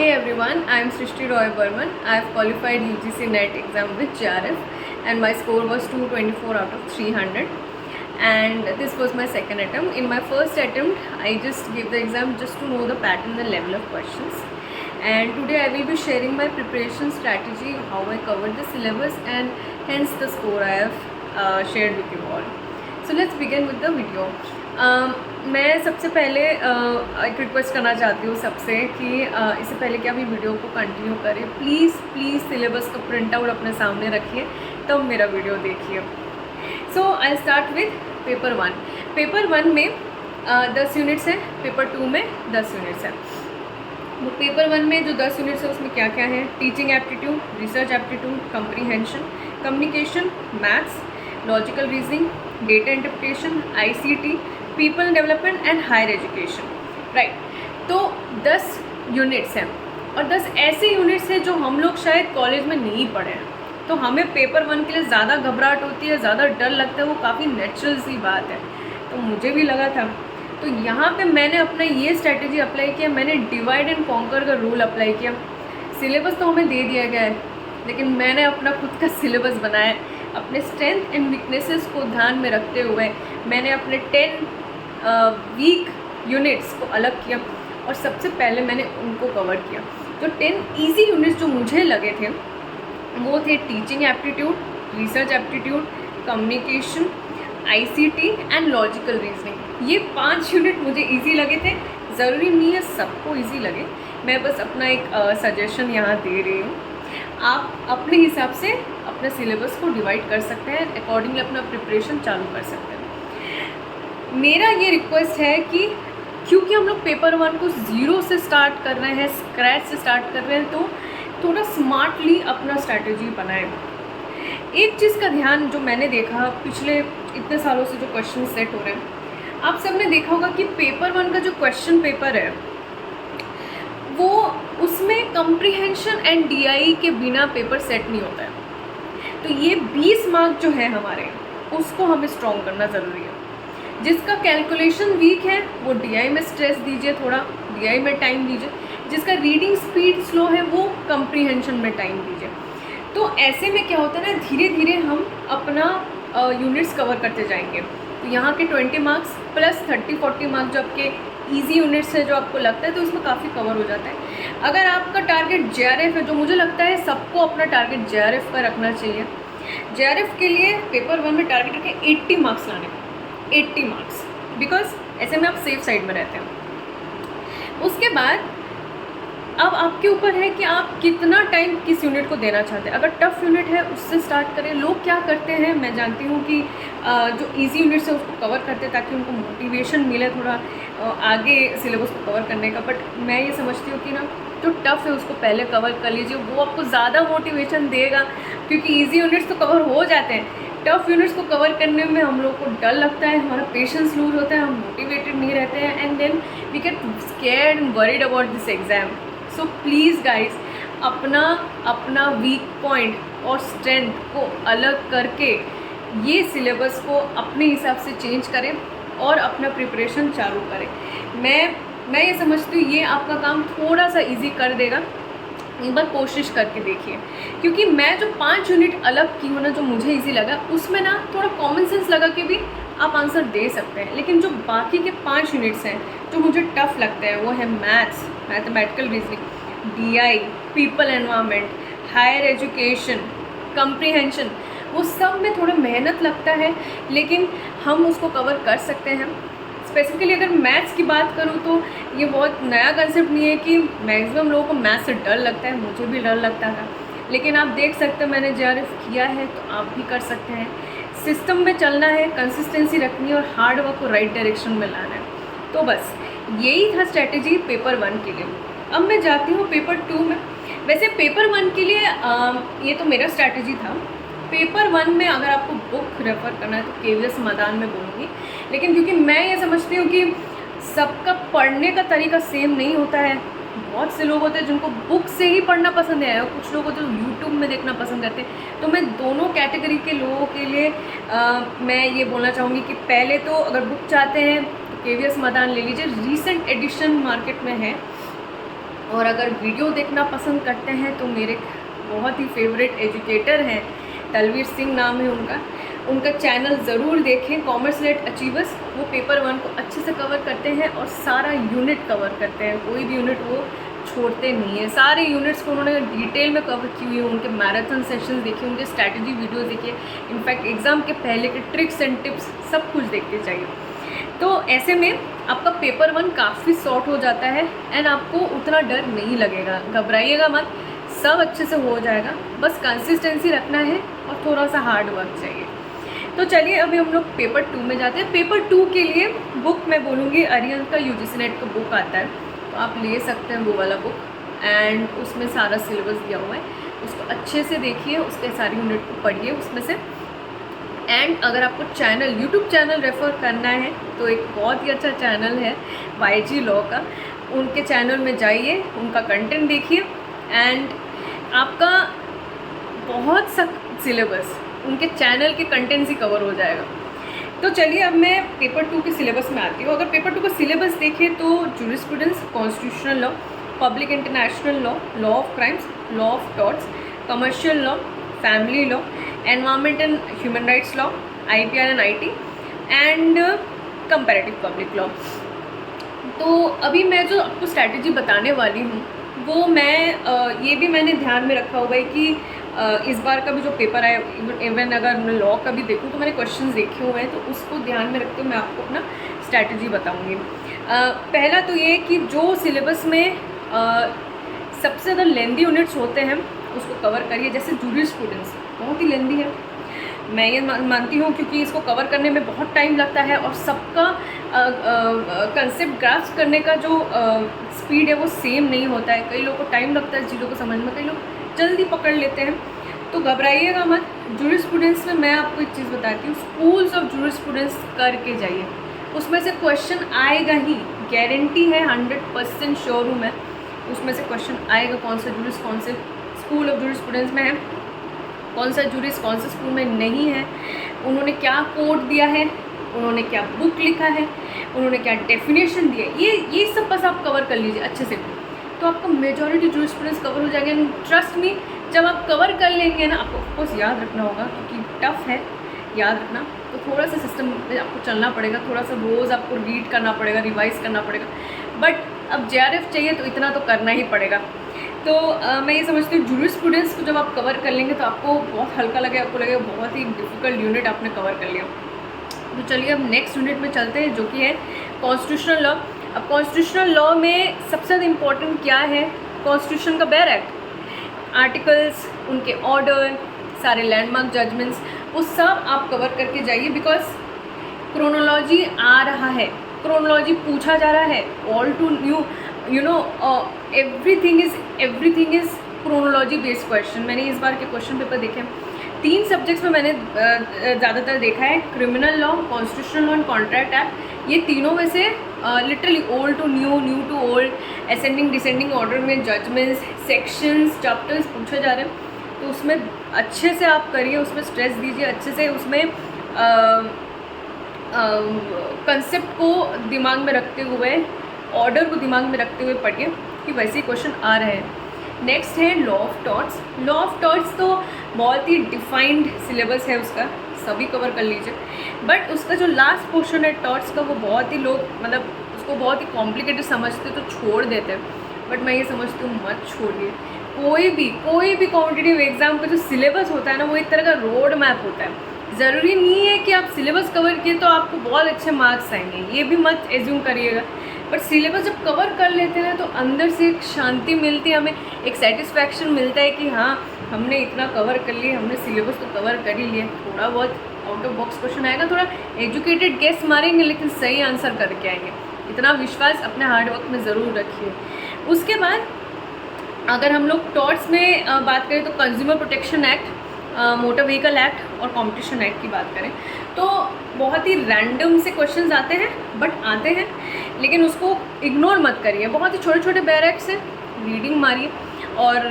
Hey everyone, I am Srishti Roy Burman. I have qualified UGC NET exam with JRF and my score was 224 out of 300 and this was my second attempt. In my first attempt, I just gave the exam just to know the pattern and level of questions. And today I will be sharing my preparation strategy, how I covered the syllabus and hence the score I have shared with you all. So let's begin with the video. मैं सबसे पहले एक request करना चाहती हूँ सबसे कि इससे पहले कि आप ये वीडियो को कंटिन्यू करें, प्लीज़ सिलेबस का प्रिंट आउट अपने सामने रखिए तब मेरा वीडियो देखिए. So I start with paper 1. Paper 1 में 10 यूनिट्स हैं, पेपर 2 में 10 यूनिट्स हैं. वो पेपर 1 में जो 10 यूनिट्स है उसमें क्या क्या है: teaching aptitude, research aptitude, comprehension, communication, maths, logical reasoning, data interpretation, ICT, people development and higher education. Right, तो 10 यूनिट्स हैं और 10 ऐसे यूनिट्स हैं जो हम लोग शायद कॉलेज में नहीं पढ़े हैं. तो हमें पेपर 1 के लिए ज़्यादा घबराहट होती है, ज़्यादा डर लगता है, वो काफ़ी नेचुरल सी बात है. तो मुझे भी लगा था. तो यहाँ पे मैंने अपना ये स्ट्रैटेजी अप्लाई किया. मैंने डिवाइड एंड कॉन्कर का रूल अप्लाई किया. सिलेबस तो हमें दे दिया गया है, लेकिन मैंने अपना खुद का सिलेबस बनाया. अपने स्ट्रेंथ एंड वीकनेसेस को ध्यान में रखते हुए मैंने अपने 10 वीक यूनिट्स को अलग किया और सबसे पहले मैंने उनको कवर किया. तो 10 ईजी यूनिट्स जो मुझे लगे थे वो थे teaching aptitude, research aptitude, communication, ICT and logical reasoning. ये 5 यूनिट मुझे इजी लगे थे. ज़रूरी नहीं है सबको इजी लगे, मैं बस अपना एक सजेशन यहाँ दे रही हूँ. आप अपने हिसाब से अपने सिलेबस को डिवाइड कर सकते हैं, अकॉर्डिंगली अपना प्रिपरेशन चालू कर सकते हैं. मेरा ये रिक्वेस्ट है कि क्योंकि हम लोग पेपर 1 को ज़ीरो से स्टार्ट कर रहे हैं, स्क्रैच से स्टार्ट कर रहे हैं, तो थोड़ा स्मार्टली अपना स्ट्रैटेजी बनाएं. एक चीज़ का ध्यान जो मैंने देखा पिछले इतने सालों से जो क्वेश्चन सेट हो रहे हैं, आप सब ने देखा होगा कि पेपर 1 का जो क्वेश्चन पेपर है वो उसमें कम्प्रीहेंशन एंड DI के बिना पेपर सेट नहीं होता है. तो ये 20 मार्क जो है हमारे, उसको हमें स्ट्रॉन्ग करना ज़रूरी है. जिसका कैलकुलेशन वीक है वो DI में स्ट्रेस दीजिए, थोड़ा DI में टाइम दीजिए. जिसका रीडिंग स्पीड स्लो है वो कम्प्रीहेंशन में टाइम दीजिए. तो ऐसे में क्या होता है ना, धीरे धीरे हम अपना यूनिट्स कवर करते जाएंगे. तो यहाँ के 20 मार्क्स प्लस 30-40 मार्क्स जो आपके ईजी यूनिट्स है जो आपको लगता है, तो इसमें काफ़ी कवर हो जाता है. अगर आपका टारगेट JRF है, जो मुझे लगता है सबको अपना टारगेट JRF का रखना चाहिए. JRF के लिए पेपर 1 में टारगेट रखें 80 मार्क्स लाने, 80 मार्क्स, बिकॉज ऐसे में आप सेफ साइड में रहते हैं. उसके बाद अब आपके ऊपर है कि आप कितना टाइम किस यूनिट को देना चाहते हैं. अगर टफ़ यूनिट है उससे स्टार्ट करें. लोग क्या करते हैं, मैं जानती हूँ कि जो इजी यूनिट्स है उसको कवर करते हैं ताकि उनको मोटिवेशन मिले थोड़ा आगे सिलेबस को कवर करने का. बट मैं ये समझती हूँ कि ना, जो टफ़ है उसको पहले कवर कर लीजिए, वो आपको ज़्यादा मोटिवेशन देगा. क्योंकि ईजी यूनिट्स तो कवर हो जाते हैं, टफ़ यूनिट्स को कवर करने में हम लोग को डर लगता है, हमारा पेशेंस लूज होता है, हम मोटिवेटेड नहीं रहते हैं, and then we get scared and worried about this exam. So please guys, अपना वीक पॉइंट और स्ट्रेंथ को अलग करके ये सिलेबस को अपने हिसाब से चेंज करें और अपना प्रिपरेशन चालू करें. मैं ये समझती हूँ ये आपका काम थोड़ा सा इजी कर देगा. एक बार कोशिश करके देखिए. क्योंकि मैं जो 5 यूनिट अलग की हूँ ना, जो मुझे इजी लगा, उसमें ना थोड़ा कॉमन सेंस लगा के भी आप आंसर दे सकते हैं. लेकिन जो बाकी के 5 यूनिट्स हैं जो मुझे टफ़ लगते हैं, वो है maths, mathematical reasoning, DI, people environment, higher education, comprehension. वो सब में थोड़ा मेहनत लगता है, लेकिन हम उसको कवर कर सकते हैं. स्पेसिफिकली अगर मैथ्स की बात करूँ तो ये बहुत नया कंसेप्ट नहीं है कि मैक्सिमम लोगों को मैथ्स से डर लगता है. मुझे भी डर लगता था, लेकिन आप देख सकते हैं मैंने JRF किया है, तो आप भी कर सकते हैं. सिस्टम में चलना है, कंसिस्टेंसी रखनी है और हार्ड वर्क को राइट डायरेक्शन में लाना है. तो बस यही था स्ट्रैटेजी पेपर 1 के लिए. अब मैं जाती हूँ पेपर 2 में. वैसे पेपर 1 के लिए ये तो मेरा स्ट्रैटेजी था. पेपर 1 में अगर आपको बुक रेफ़र करना है तो KVS मैदान में बोलूँगी. लेकिन क्योंकि मैं ये समझती हूँ कि सबका पढ़ने का तरीका सेम नहीं होता है. बहुत से लोग होते हैं जिनको बुक से ही पढ़ना पसंद है, और कुछ लोग होते हैं यूट्यूब में देखना पसंद करते हैं. तो मैं दोनों कैटेगरी के लोगों के लिए मैं ये बोलना चाहूँगी कि पहले तो अगर बुक चाहते हैं तो KVS मैदान ले लीजिए. रीसेंट एडिशन मार्केट में है, और अगर वीडियो देखना पसंद करते हैं तो मेरे बहुत ही फेवरेट एजुकेटर हैं, तलवीर सिंह नाम है उनका चैनल ज़रूर देखें, कॉमर्स लेट अचीवर्स। वो पेपर 1 को अच्छे से कवर करते हैं और सारा यूनिट कवर करते हैं, कोई भी यूनिट वो छोड़ते नहीं है। सारे यूनिट्स को उन्होंने डिटेल में कवर की हुई है, उनके मैराथन सेशंस देखिए, उनके स्ट्रैटेजी वीडियोस देखिए, इनफैक्ट एग्ज़ाम के पहले के ट्रिक्स एंड टिप्स सब कुछ देखते चाहिए। तो ऐसे में आपका पेपर 1 काफ़ी शॉर्ट हो जाता है एंड आपको उतना डर नहीं लगेगा, घबराइएगा मत, सब अच्छे से हो जाएगा। बस कंसिस्टेंसी रखना है और थोड़ा सा हार्ड वर्क चाहिए। तो चलिए अभी हम लोग पेपर 2 में जाते हैं। पेपर 2 के लिए बुक मैं बोलूँगी अरिहंत का UGC नेट का बुक आता है, तो आप ले सकते हैं वो वाला बुक एंड उसमें सारा सिलेबस दिया हुआ है, उसको अच्छे से देखिए, उसके सारी यूनिट को पढ़िए उसमें से। एंड अगर आपको चैनल यूट्यूब चैनल रेफ़र करना है तो एक बहुत ही अच्छा चैनल है YG लॉ का, उनके चैनल में जाइए, उनका कंटेंट देखिए एंड आपका बहुत सा सिलेबस उनके चैनल के कंटेंट से कवर हो जाएगा। तो चलिए अब मैं पेपर 2 के सिलेबस में आती हूँ। अगर पेपर 2 का सिलेबस देखें तो jurisprudence, constitutional law, public international law, law of crimes, law of torts, commercial law, family law, environment and human rights law, IPR and IT and comparative public law. तो अभी मैं जो आपको स्ट्रैटेजी बताने वाली हूँ वो मैं ये भी मैंने ध्यान में रखा हुआ है कि इस बार का भी जो पेपर है, इवन अगर मैं लॉ का भी देखूँ तो मैंने क्वेश्चंस देखे हुए हैं, तो उसको ध्यान में रखते हुए मैं आपको अपना स्ट्रैटेजी बताऊँगी। पहला तो ये कि जो सिलेबस में सबसे ज़्यादा लेंदी यूनिट्स होते हैं उसको कवर करिए। जैसे जूरिस्प्रूडेंस बहुत ही लेंदी है, मैं ये मानती हूँ, क्योंकि इसको कवर करने में बहुत टाइम लगता है और सबका कंसेप्ट ग्रास्प करने का जो स्पीड है वो सेम नहीं होता है। कई लोगों को टाइम लगता है चीज़ों को समझ में, कई लोग जल्दी पकड़ लेते हैं, तो घबराइएगा मत। जूरिस्प्रूडेंस में मैं आपको एक चीज़ बताती हूँ, स्कूल्स ऑफ जूरिस्प्रूडेंस करके जाइए, उसमें से क्वेश्चन आएगा ही, गारंटी है, 100% श्योर हूँ मैं, उसमें से क्वेश्चन आएगा। कौन सा जूरिस कौन से स्कूल ऑफ जूरिस्प्रूडेंस में है, कौन सा जूरिस कौन से स्कूल में नहीं है, उन्होंने क्या कोड दिया है, उन्होंने क्या बुक लिखा है, उन्होंने क्या डेफिनेशन दिया है, ये सब बस आप कवर कर लीजिए अच्छे से, तो आपका मेजॉरिटी जूरिस्प्रूडेंस कवर हो जाएगा। एंड ट्रस्ट मी, जब आप कवर कर लेंगे ना, आपको ऑफकोर्स याद रखना होगा क्योंकि टफ है याद रखना, तो थोड़ा सा सिस्टम में आपको चलना पड़ेगा, थोड़ा सा रोज़ आपको रीड करना पड़ेगा, रिवाइज़ करना पड़ेगा, बट अब JRF चाहिए तो इतना तो करना ही पड़ेगा। तो मैं ये समझती हूँ जूरिस्प्रूडेंस को जब आप कवर कर लेंगे तो आपको बहुत हल्का लगेगा, आपको लगेगा बहुत ही डिफ़िकल्ट यूनिट आपने कवर कर लिया। तो चलिए अब नेक्स्ट यूनिट में चलते हैं, जो कि है कॉन्स्टिट्यूशनल लॉ। अब कॉन्स्टिट्यूशनल लॉ में सबसे ज़्यादा इम्पॉर्टेंट क्या है, कॉन्स्टिट्यूशन का बेयर एक्ट, आर्टिकल्स, उनके ऑर्डर, सारे लैंडमार्क जजमेंट्स, वो सब आप कवर करके जाइए, बिकॉज क्रोनोलॉजी आ रहा है, क्रोनोलॉजी पूछा जा रहा है, all to new you know everything is chronology based question. मैंने इस बार के क्वेश्चन पेपर देखे हैं, 3 सब्जेक्ट्स में मैंने ज़्यादातर देखा है, criminal law, constitutional law and contract act. ये तीनों में से literally old to new, new to old, ascending descending order में जजमेंट्स, सेक्शंस, चैप्टर्स पूछे जा रहे हैं, तो उसमें अच्छे से आप करिए, उसमें स्ट्रेस दीजिए अच्छे से, उसमें कंसेप्ट को दिमाग में रखते हुए, ऑर्डर को दिमाग में रखते हुए पढ़िए कि वैसे ही क्वेश्चन आ रहे हैं। नेक्स्ट है law of torts. Law of torts तो बहुत ही डिफाइंड सिलेबस है उसका, सभी कवर कर लीजिए, बट उसका जो लास्ट पोर्शन है टॉर्ट्स का, वो बहुत ही लोग मतलब उसको बहुत ही कॉम्प्लिकेटेड समझते तो छोड़ देते हैं, बट मैं ये समझती हूँ मत छोड़िए। कोई भी कॉम्पिटिटिव एग्ज़ाम का जो सिलेबस होता है ना, वो एक तरह का रोड मैप होता है। ज़रूरी नहीं है कि आप सिलेबस कवर किए तो आपको बहुत अच्छे मार्क्स आएंगे, ये भी मत एज्यूम करिएगा, बट सिलेबस जब कवर कर लेते हैं तो अंदर से एक शांति मिलती है, हमें एक सेटिस्फैक्शन मिलता है कि हाँ हमने इतना कवर कर लिया, हमने सिलेबस तो कवर कर ही लिया। थोड़ा बहुत आउट ऑफ बॉक्स क्वेश्चन आएगा, थोड़ा एजुकेटेड गेस मारेंगे लेकिन सही आंसर करके आएंगे, इतना विश्वास अपने हार्ड वर्क में ज़रूर रखिए। उसके बाद अगर हम लोग टॉर्ट्स में बात करें तो consumer protection act, motor vehicle act और कॉम्पिटिशन एक्ट की बात करें तो बहुत ही रैंडम से क्वेश्चंस आते हैं, बट आते हैं, लेकिन उसको इग्नोर मत करिए। बहुत ही छोटे छोटे बेयर एक्ट से रीडिंग मारिए और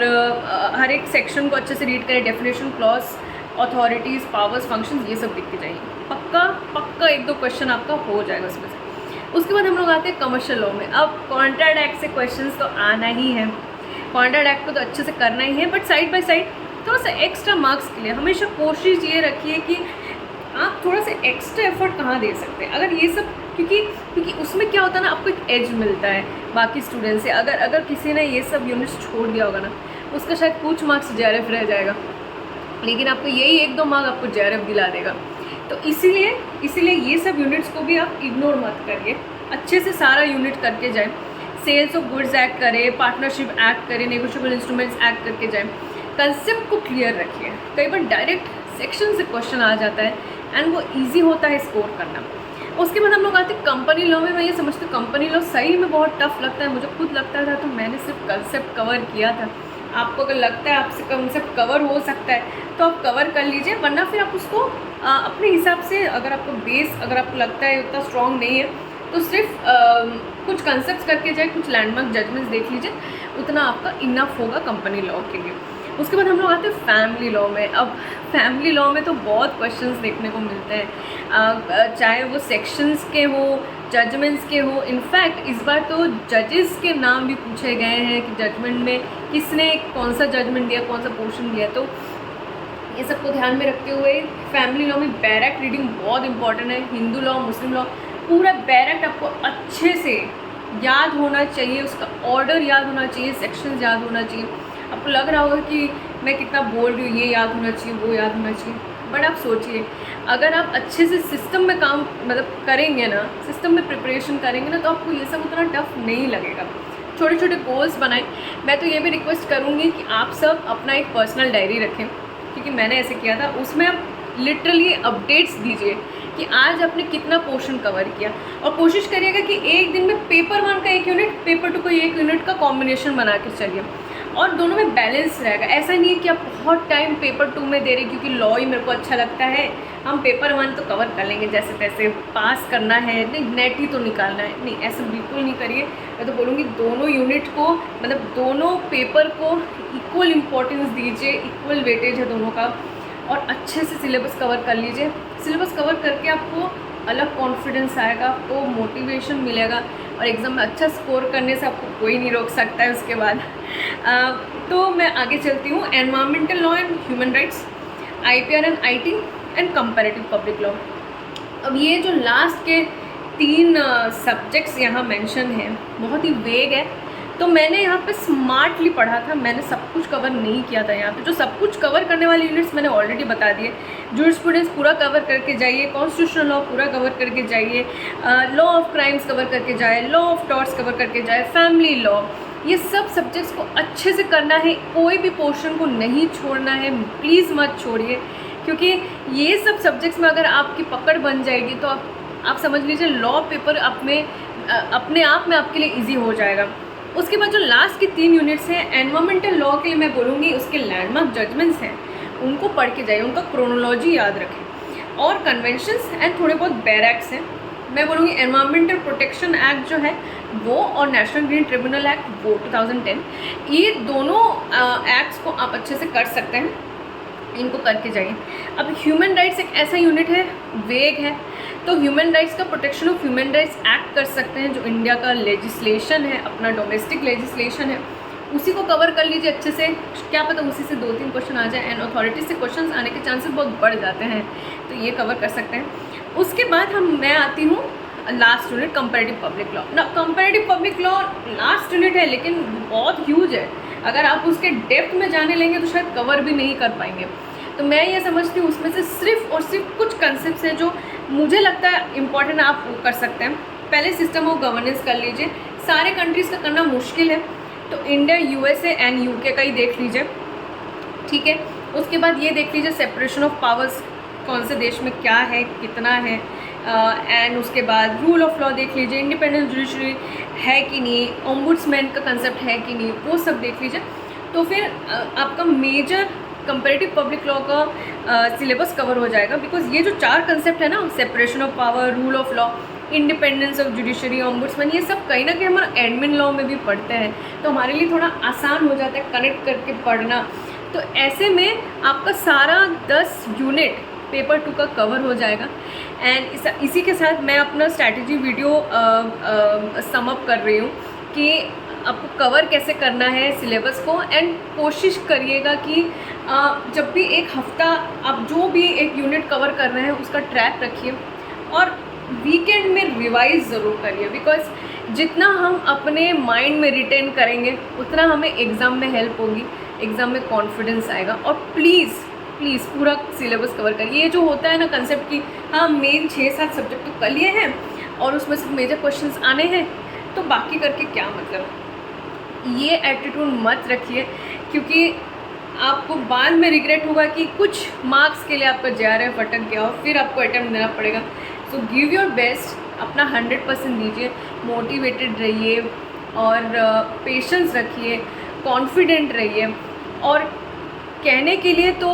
हर एक सेक्शन को अच्छे से रीड करें, definition, clause, authorities, powers, functions, ये सब लिखते जाइए। पक्का 1-2 क्वेश्चन आपका हो जाएगा उसमें से। उसके बाद हम लोग आते हैं कमर्शियल लॉ में। अब कॉन्ट्रैक्ट एक्ट से क्वेश्चंस तो आना ही है, कॉन्ट्रैक्ट एक्ट को तो अच्छे से करना ही है, बट साइड बाय साइड थोड़ा सा एक्स्ट्रा मार्क्स के लिए हमेशा कोशिश ये रखिए कि आप थोड़ा सा एक्स्ट्रा एफर्ट कहाँ दे सकते हैं। अगर ये सब क्योंकि उसमें क्या होता है ना, आपको एक एज मिलता है बाकी स्टूडेंट से। अगर किसी ने ये सब यूनिट्स छोड़ दिया होगा ना, उसका शायद कुछ मार्क्स JRF रह जाएगा, लेकिन आपको यही 1-2 मार्क आपको JRF दिला देगा। तो इसीलिए ये सब यूनिट्स को भी आप इग्नोर मत करिए, अच्छे से सारा यूनिट करके जाएँ। सेल्स ऑफ गुड्स एक्ट करें, पार्टनरशिप एक्ट करें, नेगोशिएबल इंस्ट्रूमेंट्स एक्ट करके जाएँ। कंसेप्ट को क्लियर रखिए। कई बार डायरेक्ट सेक्शन से क्वेश्चन आ जाता है एंड वो ईजी होता है स्कोर करना। उसके बाद हम लोग आते हैं कंपनी लॉ में। मैं ये समझती हूँ कंपनी लॉ सही में बहुत टफ लगता है, मुझे खुद लगता था, तो मैंने सिर्फ कंसेप्ट कवर किया था। आपको अगर लगता है आपसे कंसेप्ट कवर हो सकता है तो आप कवर कर लीजिए, वरना फिर आप उसको अपने हिसाब से, अगर आपको बेस अगर आपको लगता है उतना स्ट्रॉन्ग नहीं है तो सिर्फ कुछ कंसेप्ट करके जाए, कुछ लैंडमार्क जजमेंट्स देख लीजिए, उतना आपका इनफ होगा कंपनी लॉ के लिए। उसके बाद हम लोग आते हैं फैमिली लॉ में। अब फैमिली लॉ में तो बहुत क्वेश्चंस देखने को मिलते हैं, चाहे वो सेक्शंस के हो, जजमेंट्स के हो। इनफैक्ट इस बार तो जजेस के नाम भी पूछे गए हैं कि जजमेंट में किसने कौन सा जजमेंट दिया, कौन सा पोर्शन दिया। तो ये सबको ध्यान में रखते हुए फैमिली लॉ में बैरक रीडिंग बहुत इंपॉर्टेंट है। हिंदू लॉ, मुस्लिम लॉ, पूरा बैरक आपको अच्छे से याद होना चाहिए, उसका ऑर्डर याद होना चाहिए, सेक्शंस याद होना चाहिए। आपको लग रहा होगा कि मैं कितना बोल रही हूँ, ये याद होना चाहिए, वो याद होना चाहिए, बट आप सोचिए अगर आप अच्छे से सिस्टम में काम करेंगे ना, सिस्टम में प्रिपरेशन करेंगे ना, तो आपको ये सब उतना टफ नहीं लगेगा। छोटे छोटे गोल्स बनाएं। मैं तो ये भी रिक्वेस्ट करूँगी कि आप सब अपना एक पर्सनल डायरी रखें, क्योंकि मैंने ऐसे किया था। उसमें आप लिटरली अपडेट्स दीजिए कि आज आपने कितना पोर्शन कवर किया, और कोशिश करिएगा कि एक दिन में पेपर 1 का 1 यूनिट, पेपर 2 का 1 यूनिट का कॉम्बिनेशन बना के चलिए, और दोनों में बैलेंस रहेगा। ऐसा नहीं है कि आप बहुत टाइम पेपर 2 में दे रहे क्योंकि लॉ ही मेरे को अच्छा लगता है, हम पेपर 1 तो कवर कर लेंगे जैसे तैसे, पास करना है, नहीं नेट ही तो निकालना है। नहीं, ऐसा बिल्कुल नहीं करिए। मैं तो बोलूँगी दोनों यूनिट को, दोनों पेपर को इक्वल इम्पोर्टेंस दीजिए, इक्वल वेटेज है दोनों का, और अच्छे से सिलेबस कवर कर लीजिए। सिलेबस कवर करके आपको अलग कॉन्फिडेंस आएगा, आपको मोटिवेशन मिलेगा, और एग्ज़ाम में अच्छा स्कोर करने से आपको कोई नहीं रोक सकता है उसके बाद। तो मैं आगे चलती हूँ। Environmental law and human rights, IPR and IT and comparative public law. अब ये जो लास्ट के 3 सब्जेक्ट्स यहाँ मेंशन हैं बहुत ही वेग है, तो मैंने यहाँ पे स्मार्टली पढ़ा था, मैंने सब कुछ कवर नहीं किया था। यहाँ पे जो सब कुछ कवर करने वाले यूनिट्स मैंने ऑलरेडी बता दिए। जूरिस्प्रूडेंस पूरा कवर करके जाइए, कॉन्स्टिट्यूशनल लॉ पूरा कवर करके जाइए, लॉ ऑफ क्राइम्स कवर करके जाए, लॉ ऑफ टॉर्ट्स कवर करके जाए, फैमिली लॉ, ये सब सब्जेक्ट्स को अच्छे से करना है। कोई भी पोर्शन को नहीं छोड़ना है, प्लीज़ मत छोड़िए, क्योंकि ये सब सब्जेक्ट्स में अगर आपकी पकड़ बन जाएगी तो आप समझ लीजिए लॉ पेपर अपने आप में आपके लिए ईजी हो जाएगा। उसके बाद जो लास्ट की 3 यूनिट्स हैं, एनवायरमेंटल लॉ के लिए मैं बोलूँगी उसके लैंडमार्क जजमेंट्स हैं, उनको पढ़ के जाइए, उनका क्रोनोलॉजी याद रखें, और कन्वेंशंस एंड थोड़े बहुत बैरक्स हैं। मैं बोलूँगी एनवायरमेंटल प्रोटेक्शन एक्ट जो है वो, और नेशनल ग्रीन ट्रिब्यूनल एक्ट वो 2010, ये दोनों एक्ट्स को आप अच्छे से कर सकते हैं, इनको करके जाइए। अब ह्यूमन राइट्स एक ऐसा यूनिट है, वेग है, तो ह्यूमन राइट्स का protection of human rights act कर सकते हैं, जो इंडिया का लेजिस्लेशन है, अपना डोमेस्टिक लेजिस्लेशन है, उसी को कवर कर लीजिए अच्छे से। क्या पता उसी से 2-3 क्वेश्चन आ जाए, एंड अथॉरिटी से क्वेश्चंस आने के चांसेस बहुत बढ़ जाते हैं, तो ये कवर कर सकते हैं। उसके बाद मैं आती हूँ last unit, comparative public law. ना comparative public law last unit है, लेकिन बहुत ह्यूज है। अगर आप उसके डेप्थ में जाने लेंगे तो शायद कवर भी नहीं कर पाएंगे। तो मैं ये समझती हूँ उसमें से सिर्फ और सिर्फ कुछ कंसेप्ट्स हैं जो मुझे लगता है इम्पॉर्टेंट, आप वो कर सकते हैं। पहले सिस्टम ऑफ गवर्नेंस कर लीजिए, सारे कंट्रीज़ का करना मुश्किल है, तो इंडिया, USA एंड UK का ही देख लीजिए, ठीक है। उसके बाद ये देख लीजिए सेपरेशन ऑफ पावर्स, कौन से देश में क्या है, कितना है, एंड उसके बाद रूल ऑफ लॉ देख लीजिए, इंडिपेंडेंट जुडिशरी है कि नहीं, ओम्बुड्समैन का कंसेप्ट है कि नहीं, वो सब देख लीजिए। तो फिर आपका मेजर कंपैरेटिव पब्लिक लॉ का सिलेबस कवर हो जाएगा, बिकॉज ये जो 4 कंसेप्ट है ना, separation of power, rule of law, independence of judiciary, ombudsman, ये सब कहीं ना कहीं हमारा एडमिन लॉ में भी पढ़ते हैं, तो हमारे लिए थोड़ा आसान हो जाता है कनेक्ट करके पढ़ना। तो ऐसे में आपका सारा 10 यूनिट पेपर 2 का कवर हो जाएगा। एंड इसी के साथ मैं अपना स्ट्रैटेजी वीडियो सम अप कर रही हूँ कि आपको कवर कैसे करना है सिलेबस को। एंड कोशिश करिएगा कि जब भी एक हफ्ता आप जो भी एक यूनिट कवर कर रहे हैं उसका ट्रैक रखिए और वीकेंड में रिवाइज ज़रूर करिए, बिकॉज जितना हम अपने माइंड में रिटेन करेंगे उतना हमें एग्ज़ाम में हेल्प होगी, एग्ज़ाम में कॉन्फिडेंस आएगा। और प्लीज़ पूरा सिलेबस कवर करिए। ये जो होता है ना कंसेप्ट कि हाँ मेन 6-7 सब्जेक्ट तो कर लिए हैं और उसमें सिर्फ मेजर क्वेश्चंस आने हैं तो बाकी करके क्या मतलब, ये एटीट्यूड मत रखिए, क्योंकि आपको बाद में रिग्रेट होगा कि कुछ मार्क्स के लिए आपका JRF अटक गया और फिर आपको अटेम्प्ट देना पड़ेगा। सो गिव योर बेस्ट, अपना 100% दीजिए, मोटिवेटेड रहिए और पेशेंस रखिए, कॉन्फिडेंट रहिए। और कहने के लिए तो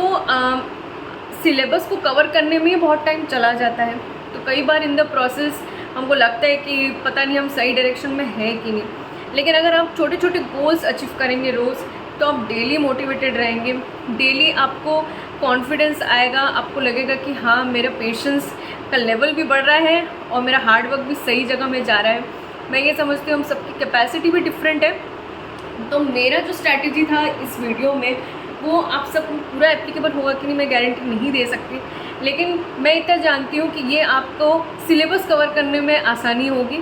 सिलेबस को कवर करने में ही बहुत टाइम चला जाता है, तो कई बार इन द प्रोसेस हमको लगता है कि पता नहीं हम सही डायरेक्शन में है कि नहीं। लेकिन अगर आप छोटे छोटे गोल्स अचीव करेंगे रोज़, तो आप डेली मोटिवेटेड रहेंगे, डेली आपको कॉन्फिडेंस आएगा, आपको लगेगा कि हाँ मेरा पेशेंस का लेवल भी बढ़ रहा है और मेरा हार्ड वर्क भी सही जगह में जा रहा है। मैं ये समझती हूँ हम सबकी कैपेसिटी भी डिफरेंट है, तो मेरा जो स्ट्रैटेजी था इस वीडियो में वो आप सब पूरा एप्लीकेबल होगा कि नहीं मैं गारंटी नहीं दे सकती, लेकिन मैं इतना जानती हूँ कि ये आपको सिलेबस कवर करने में आसानी होगी।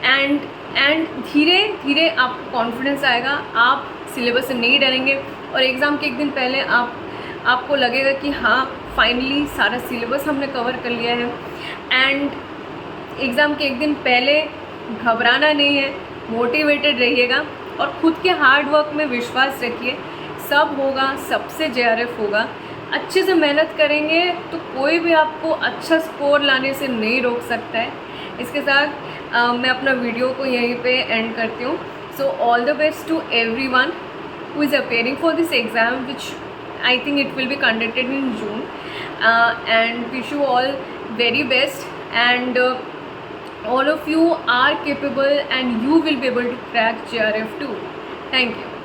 एंड धीरे धीरे आपको कॉन्फिडेंस आएगा, आप सिलेबस से नहीं डरेंगे और एग्ज़ाम के एक दिन पहले आपको लगेगा कि हाँ फाइनली सारा सिलेबस हमने कवर कर लिया है। एंड एग्ज़ाम के एक दिन पहले घबराना नहीं है, मोटिवेटेड रहिएगा और ख़ुद के हार्ड वर्क में विश्वास रखिए, सब होगा, सबसे JRF होगा। अच्छे से मेहनत करेंगे तो कोई भी आपको अच्छा स्कोर लाने से नहीं रोक सकता है। इसके साथ मैं अपना वीडियो को यहीं पे एंड करती हूँ। So all the best to everyone who is appearing for this exam, which I think it will be conducted in June, and wish you all very best, and all of you are capable and you will be able to crack JRF too. Thank you.